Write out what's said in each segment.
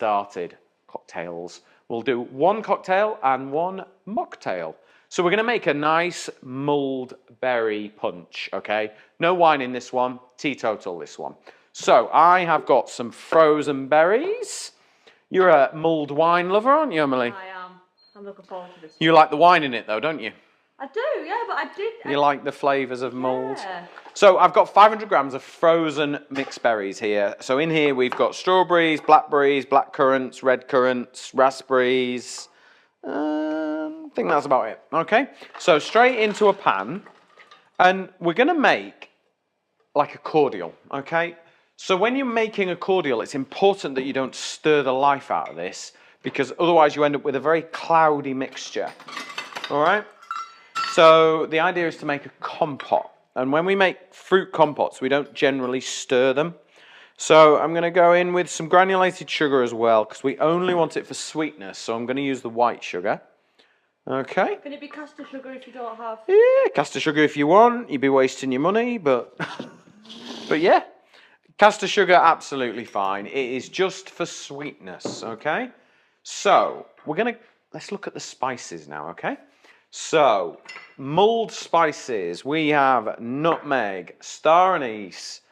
started. Cocktails. We'll do one cocktail and one mocktail. So we're going to make a nice mulled berry punch, okay? No wine in this one, teetotal this one. So I have got some frozen berries. You're a mulled wine lover, aren't you, Emily? I am. I'm looking forward to this. You like the wine in it though, don't you? I do, yeah, but I did. You like the flavours of mulled? Yeah. So I've got 500 grams of frozen mixed berries here. So in here we've got strawberries, blackberries, black currants, red currants, raspberries. I think that's about it. Okay, so straight into a pan, and we're going to make like a cordial, okay? So when you're making a cordial, it's important that you don't stir the life out of this, because otherwise you end up with a very cloudy mixture, all right? So the idea is to make a compote, and when we make fruit compotes, we don't generally stir them. So I'm going to go in with some granulated sugar as well, because we only want it for sweetness, so I'm going to use the white sugar. Okay. Can it be caster sugar if you don't have? Yeah, caster sugar if you want. You'd be wasting your money, but yeah. Caster sugar, absolutely fine. It is just for sweetness, okay? So, let's look at the spices now, okay? So, mulled spices. We have nutmeg, star anise,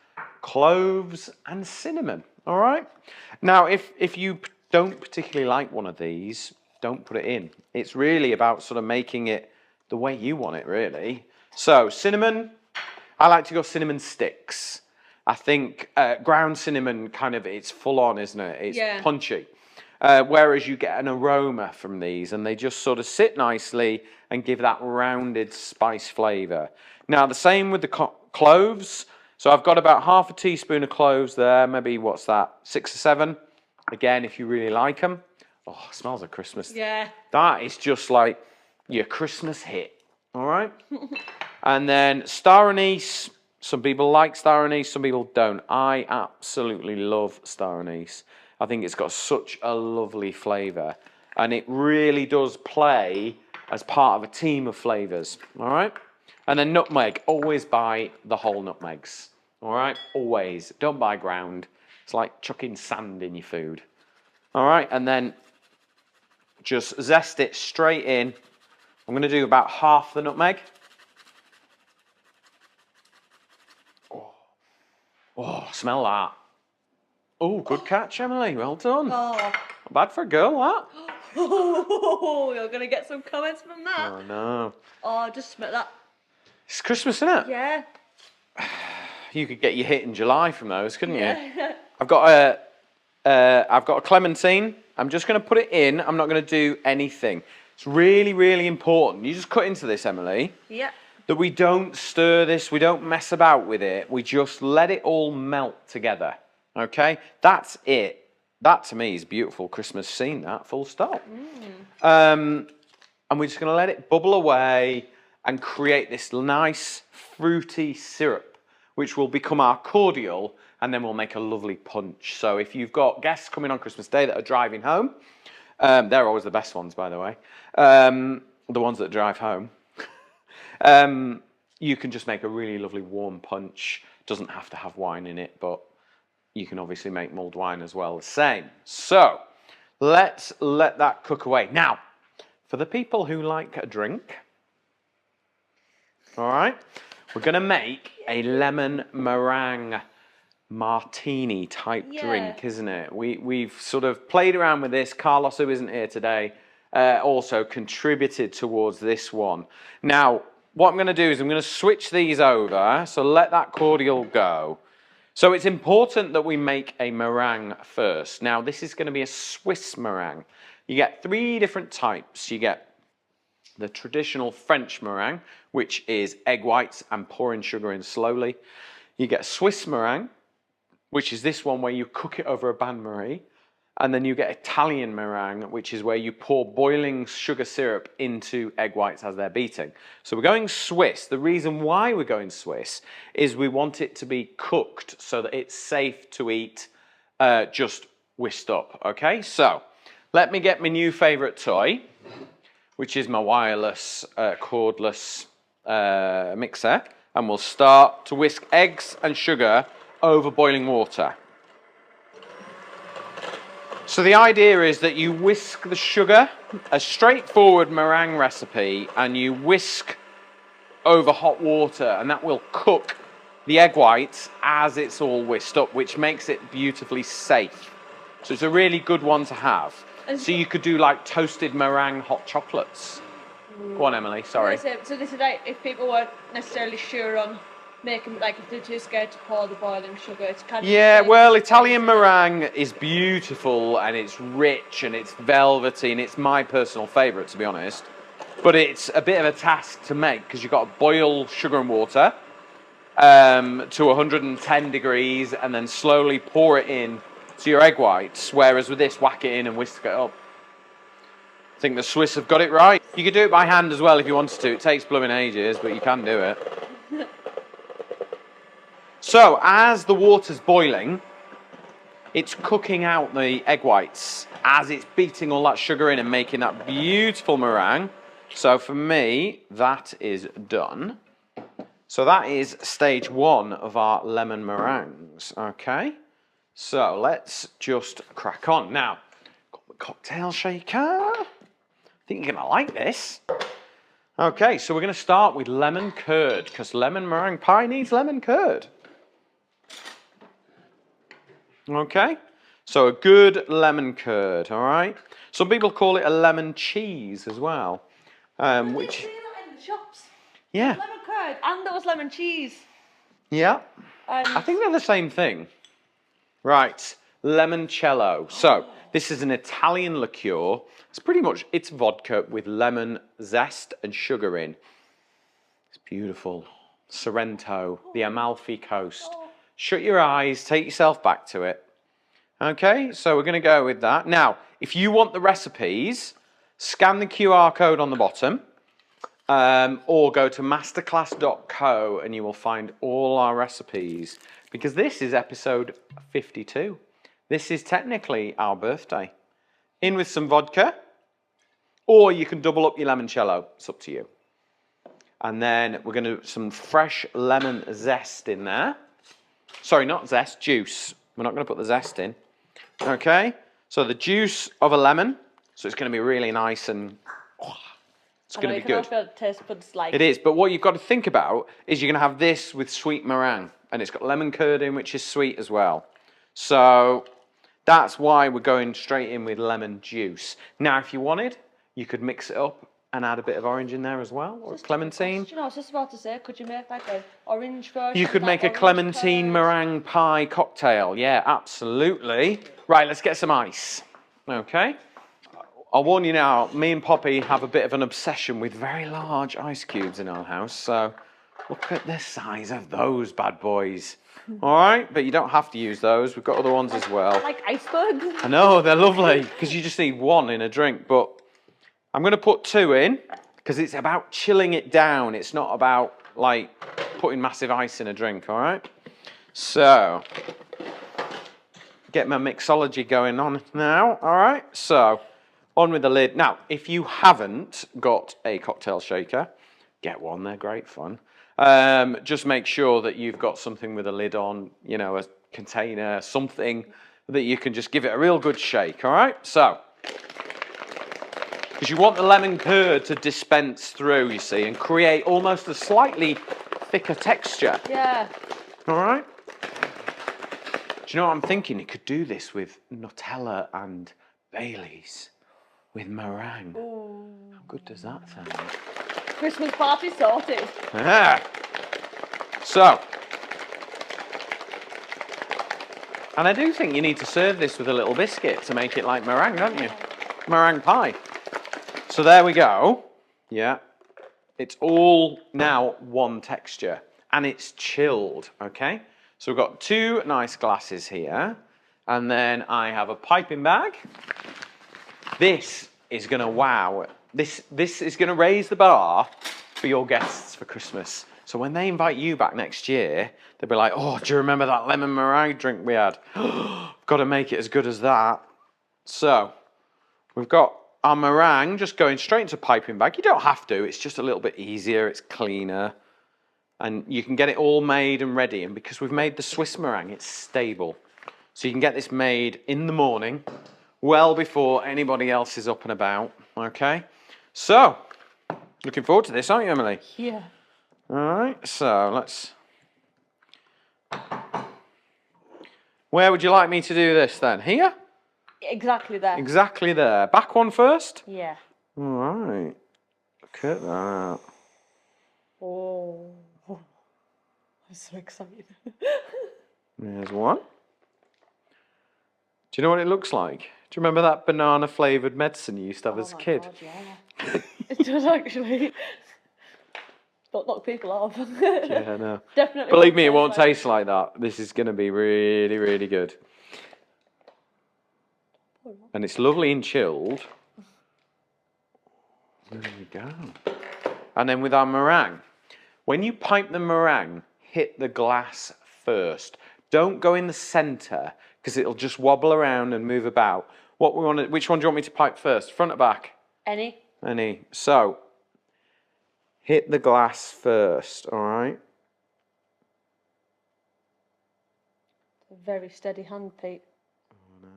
cloves, and cinnamon, all right? Now, if you don't particularly like one of these, don't put it in. It's really about sort of making it the way you want it, really. So, cinnamon, I like to go cinnamon sticks. I think ground cinnamon it's full on, isn't it? It's punchy. Whereas you get an aroma from these, and they just sort of sit nicely and give that rounded spice flavour. Now, the same with the cloves. So I've got about half a teaspoon of cloves there, maybe, what's that, 6 or 7? Again, if you really like them. Oh, it smells of Christmas. Yeah. That is just like your Christmas hit, all right? And then star anise. Some people like star anise, some people don't. I absolutely love star anise. I think it's got such a lovely flavour, and it really does play as part of a team of flavours, all right? And then nutmeg, always buy the whole nutmegs, all right? Always. Don't buy ground. It's like chucking sand in your food, all right? And then just zest it straight in. I'm going to do about half the nutmeg. Oh, smell that. Oh, good catch, Emily. Well done. Oh. Not bad for a girl, that. Oh, you're going to get some comments from that. Oh, no. Oh, just smell that. It's Christmas, isn't it? Yeah. You could get your hit in July from those, couldn't you? Yeah. I've got a clementine. I'm just going to put it in. I'm not going to do anything. It's really, really important. You just cut into this, Emily. Yeah. That we don't stir this, we don't mess about with it, we just let it all melt together, okay? That's it. That, to me, is beautiful Christmas scene, that, full stop. And we're just going to let it bubble away and create this nice fruity syrup, which will become our cordial, and then we'll make a lovely punch. So if you've got guests coming on Christmas Day that are driving home, they're always the best ones, by the way, the ones that drive home. You can just make a really lovely warm punch. Doesn't have to have wine in it, but you can obviously make mulled wine as well the same. So let's let that cook away. Now, for the people who like a drink, all right, we're going to make a lemon meringue martini type drink, isn't it? We've sort of played around with this. Carlos, who isn't here today, also contributed towards this one. Now, what I'm going to do is I'm going to switch these over, so let that cordial go. So it's important that we make a meringue first. Now, this is going to be a Swiss meringue. You get 3 different types. You get the traditional French meringue, which is egg whites and pouring sugar in slowly. You get Swiss meringue, which is this one where you cook it over a bain-marie. And then you get Italian meringue, which is where you pour boiling sugar syrup into egg whites as they're beating. So we're going Swiss. The reason why we're going Swiss is we want it to be cooked so that it's safe to eat just whisked up, okay? So let me get my new favourite toy, which is my wireless cordless mixer. And we'll start to whisk eggs and sugar over boiling water. So the idea is that you whisk the sugar, a straightforward meringue recipe, and you whisk over hot water, and that will cook the egg whites as it's all whisked up, which makes it beautifully safe. So it's a really good one to have. So you could do like toasted meringue hot chocolates. Go on, Emily, sorry. So this is like if people weren't necessarily sure on making, like if they're too scared to pour the boiling sugar, it's kind of... Yeah, well, Italian meringue is beautiful and it's rich and it's velvety and it's my personal favourite, to be honest. But it's a bit of a task to make because you've got to boil sugar and water to 110 degrees and then slowly pour it in to your egg whites, whereas with this, whack it in and whisk it up. I think the Swiss have got it right. You could do it by hand as well if you wanted to. It takes blooming ages, but you can do it. So, as the water's boiling, it's cooking out the egg whites as it's beating all that sugar in and making that beautiful meringue. So for me, that is done. So that is stage one of our lemon meringues, okay? So let's just crack on. Now, got the cocktail shaker. I think you're gonna like this. Okay, so we're gonna start with lemon curd, because lemon meringue pie needs lemon curd. Okay, so a good lemon curd, all right? Some people call it a lemon cheese as well. Which... see that in the shops. Yeah. Lemon curd, and there was lemon cheese. Yeah. I think they're the same thing. Right, limoncello. So this is an Italian liqueur. It's pretty much, it's vodka with lemon zest and sugar in. It's beautiful. Sorrento, the Amalfi Coast. Shut your eyes, take yourself back to it. Okay, so we're going to go with that. Now, if you want the recipes, scan the QR code on the bottom or go to masterclass.co and you will find all our recipes, because this is episode 52. This is technically our birthday. In with some vodka, or you can double up your limoncello. It's up to you. And then we're going to do some fresh lemon zest in there. Sorry, not zest, juice. We're not going to put the zest in. Okay, so the juice of a lemon. So it's going to be really nice and it's going to be good. Feel the taste buds like. It is, but what you've got to think about is you're going to have this with sweet meringue, and it's got lemon curd in, which is sweet as well. So that's why we're going straight in with lemon juice. Now, if you wanted, you could mix it up and add a bit of orange in there as well, or clementine. You know, I was just about to say, could you make like an orange version? You could make a clementine meringue pie cocktail. Yeah, absolutely. Right, let's get some ice. Okay. I'll warn you now, me and Poppy have a bit of an obsession with very large ice cubes in our house, so look at the size of those bad boys. All right, but you don't have to use those. We've got other ones as well. Like icebergs. I know, they're lovely, because you just need one in a drink, but I'm going to put two in, because it's about chilling it down. It's not about, like, putting massive ice in a drink, all right? So, get my mixology going on now, all right? So, on with the lid. Now, if you haven't got a cocktail shaker, get one, they're great fun. Just make sure that you've got something with a lid on, you know, a container, something that you can just give it a real good shake, all right? So, because you want the lemon curd to dispense through, you see, and create almost a slightly thicker texture. Yeah. All right? Do you know what I'm thinking? You could do this with Nutella and Baileys with meringue. Ooh. How good does that sound? Christmas party sorted. Yeah. So, and I do think you need to serve this with a little biscuit to make it like meringue, don't you? Meringue pie. So there we go. Yeah. It's all now one texture and it's chilled, okay? So we've got two nice glasses here, and then I have a piping bag. This is going to wow. This is going to raise the bar for your guests for Christmas. So when they invite you back next year, they'll be like, oh, do you remember that lemon meringue drink we had? Got to make it as good as that. So we've got our meringue just going straight into a piping bag. You don't have to. It's just a little bit easier. It's cleaner. And you can get it all made and ready. And because we've made the Swiss meringue, it's stable. So you can get this made in the morning well before anybody else is up and about. Okay, so looking forward to this, aren't you, Emily? Yeah. All right, so let's. Where would you like me to do this then? Here? Exactly there. Exactly there. Back one first? Yeah. All right. Look at that. Oh. I'm so excited. There's one. Do you know what it looks like? Do you remember that banana flavoured medicine you used to have as a kid? God, yeah. It does actually. Don't knock people off. Yeah, no. Definitely. Believe me, it won't taste like that. This is going to be really, really good. And it's lovely and chilled. There we go. And then with our meringue, when you pipe the meringue, hit the glass first. Don't go in the centre because it'll just wobble around and move about. Which one do you want me to pipe first? Front or back? Any. Any. So, hit the glass first, all right? A very steady hand, Pete. Oh, no.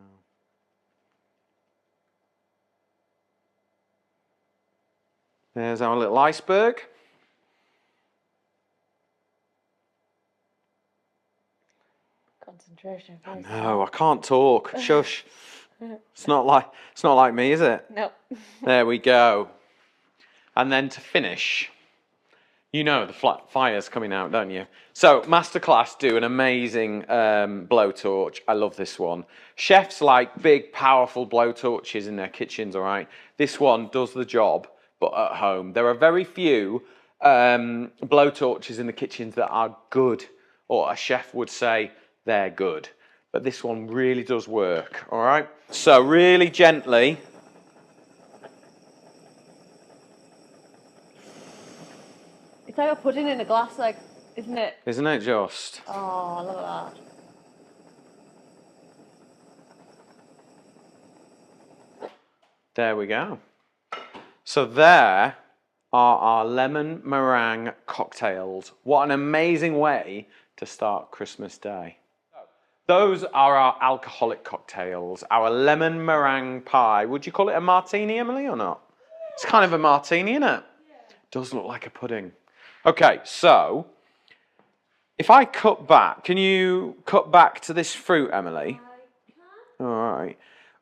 There's our little iceberg. Concentration. No, I can't talk. Shush. It's not like me, is it? No. There we go. And then to finish, you know the flat fire's coming out, don't you? So, Masterclass do an amazing blowtorch. I love this one. Chefs like big, powerful blowtorches in their kitchens, all right? This one does the job, but at home. There are very few blowtorches in the kitchens that are good, or a chef would say they're good. But this one really does work, all right? So, really gently. It's like a pudding in a glass, like, isn't it? Isn't it just? Oh, look at that. There we go. So there are our lemon meringue cocktails. What an amazing way to start Christmas Day. Those are our alcoholic cocktails. Our lemon meringue pie. Would you call it a martini, Emily, or not? It's kind of a martini, isn't it? Yeah. Does look like a pudding. Okay, so if I cut back, can you cut back to this fruit, Emily? All right.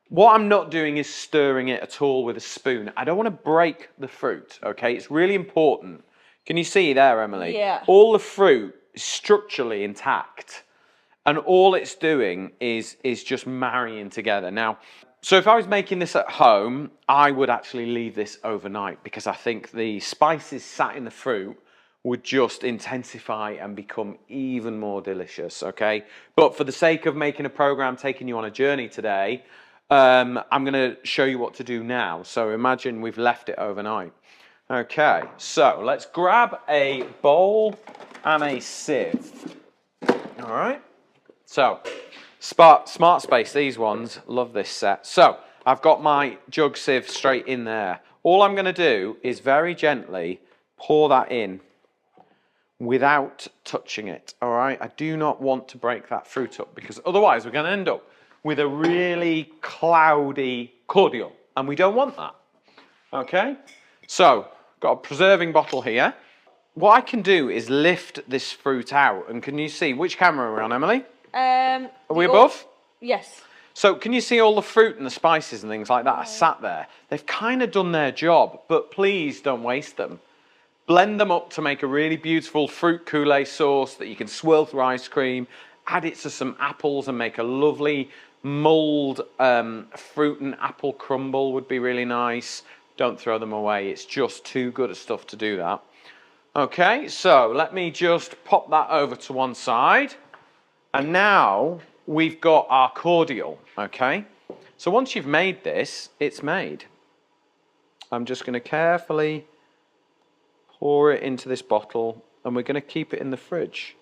What I'm not doing is stirring it at all with a spoon. I don't want to break the fruit, okay? It's really important. Can you see there, Emily? Yeah. All the fruit is structurally intact. And all it's doing is just marrying together. Now, so if I was making this at home, I would actually leave this overnight because I think the spices sat in the fruit would just intensify and become even more delicious, okay? But for the sake of making a program, taking you on a journey today, I'm going to show you what to do now. So imagine we've left it overnight. Okay, so let's grab a bowl and a sieve. All right? So, Smart Space, these ones, love this set. So, I've got my jug sieve straight in there. All I'm going to do is very gently pour that in without touching it, all right? I do not want to break that fruit up because otherwise we're going to end up with a really cloudy cordial, and we don't want that, okay? So, got a preserving bottle here. What I can do is lift this fruit out, and can you see, which camera are we on, Emily? Are we above? Yes. So can you see all the fruit and the spices and things like that are sat there? They've kind of done their job, but please don't waste them. Blend them up to make a really beautiful fruit Kool-Aid sauce that you can swirl through ice cream. Add it to some apples and make a lovely mulled fruit and apple crumble would be really nice. Don't throw them away. It's just too good a stuff to do that. Okay, so let me just pop that over to one side. And now we've got our cordial, okay? So once you've made this, it's made. I'm just going to carefully pour it into this bottle and we're going to keep it in the fridge.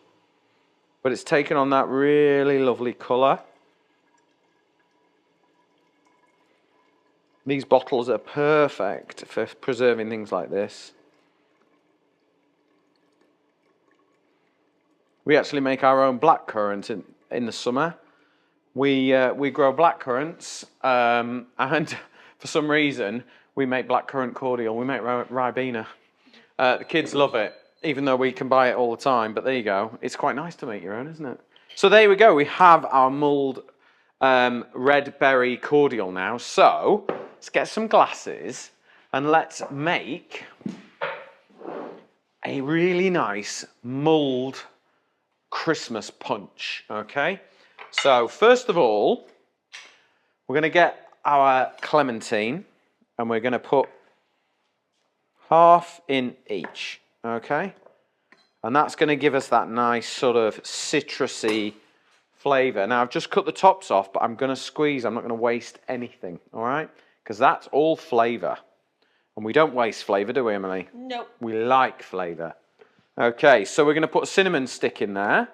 But it's taken on that really lovely colour. These bottles are perfect for preserving things like this. We actually make our own blackcurrant in the summer. we grow blackcurrants, and for some reason we make blackcurrant cordial. We make Ribena. The kids love it, even though we can buy it all the time. But there you go. It's quite nice to make your own, isn't it? So there we go. We have our mulled red berry cordial now. So let's get some glasses and let's make a really nice mulled Christmas punch, okay? So first of all, we're going to get our clementine and we're going to put half in each, okay? And that's going to give us that nice sort of citrusy flavour. Now I've just cut the tops off, but I'm going to squeeze. I'm not going to waste anything, all right? Because that's all flavour. And we don't waste flavour, do we, Emily? Nope. We like flavour. Okay, so we're going to put a cinnamon stick in there.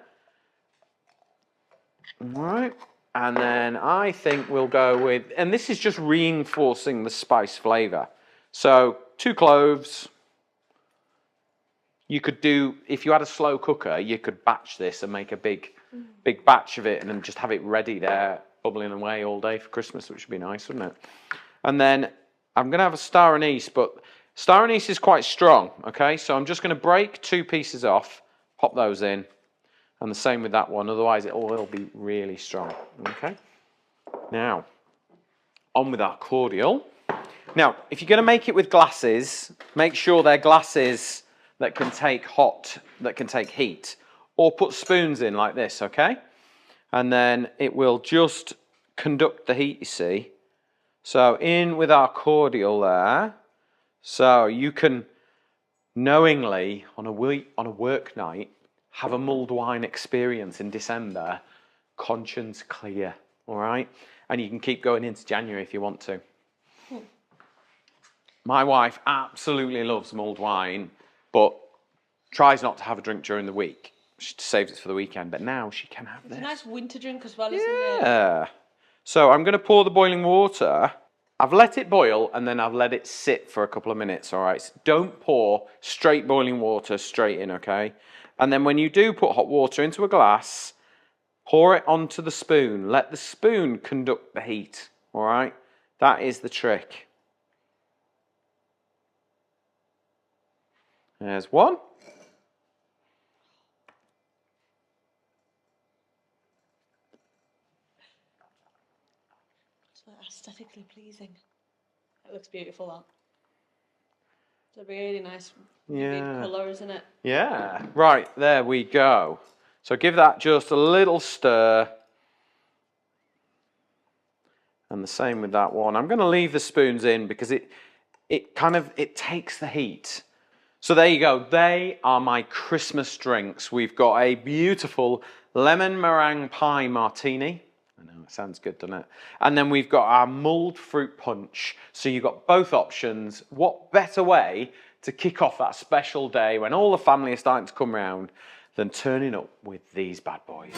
All right. And then I think we'll go with, and this is just reinforcing the spice flavour. So 2 cloves. You could do, if you had a slow cooker, you could batch this and make a big batch of it and then just have it ready there, bubbling away all day for Christmas, which would be nice, wouldn't it? And then I'm going to have a star anise, but star anise is quite strong, okay? So I'm just going to break 2 pieces off, pop those in, and the same with that one, otherwise it'll be really strong, okay? Now, on with our cordial. Now, if you're going to make it with glasses, make sure they're glasses that can take heat, or put spoons in like this, okay? And then it will just conduct the heat, you see. So in with our cordial there. So you can knowingly, on a work night, have a mulled wine experience in December, conscience clear, all right? And you can keep going into January if you want to. My wife absolutely loves mulled wine, but tries not to have a drink during the week. She saves it for the weekend, but now she can have this. It's a nice winter drink as well, isn't it? Yeah. So I'm going to pour the boiling water. I've let it boil and then I've let it sit for a couple of minutes, all right? So don't pour straight boiling water straight in, okay? And then when you do put hot water into a glass, pour it onto the spoon. Let the spoon conduct the heat, all right? That is the trick. There's one. It's aesthetically pleasing. It looks beautiful, that. It's a really nice colour, isn't it? Yeah. Right, there we go. So give that just a little stir. And the same with that one. I'm going to leave the spoons in because it takes the heat. So there you go. They are my Christmas drinks. We've got a beautiful lemon meringue pie martini. I know, it sounds good, doesn't it? And then we've got our mulled fruit punch. So you've got both options. What better way to kick off that special day when all the family are starting to come round than turning up with these bad boys?